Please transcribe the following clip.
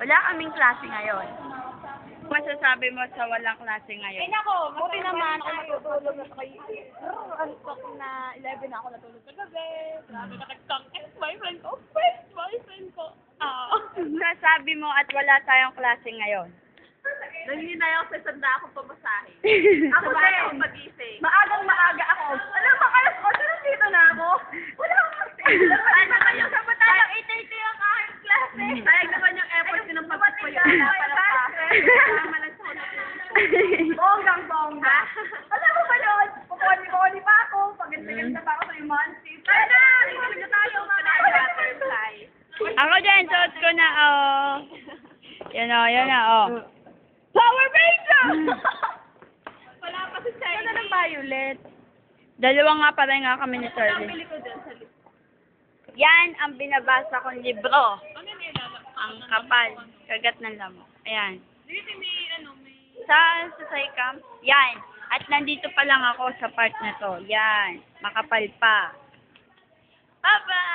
Wala kaming klase ngayon. Masasabi mo sa walang klase ngayon? Ay nako, buti naman ako matutulog na kayo. Antok na 11 na ako natulog kagabi. Grabe nakagtang ex-boyfriend ko. First boyfriend ko. Sasabi mo at wala tayong klase ngayon. Nangyay na ako sa isanda akong pamasahe. Ako din. akong pagising. Maagang maaga ako. Alam mo, alas 8 nandito na ako. Wala akong mag-stay. Ano kayo? Sabi tayo, 8:30 ang aking klase. Sayang naman yung effort ko ng pagpapayo. Para lang sa Bonggang bongga. Alam mo ba yun? Puponi pa ako. Paganda-ganda pa ako sa yung months. Tara na! Tingnan na tayo mga butterfly. Ako din, suot ko na, oh. Yan na, oh. Power Ranger! Wala pa si China. Ano ng violet? Dalawa nga pa rin nga kami ni Shirley. Pili ko dyan sa list. Yan ang binabasa kong libro. Ano yung nilala? Ang kapal. Kagat ng lamok. Ayan. Dito may, may... Sa Saicam? Yan. At nandito pa lang ako sa part na to. Yan. Makapal pa. Bye-bye!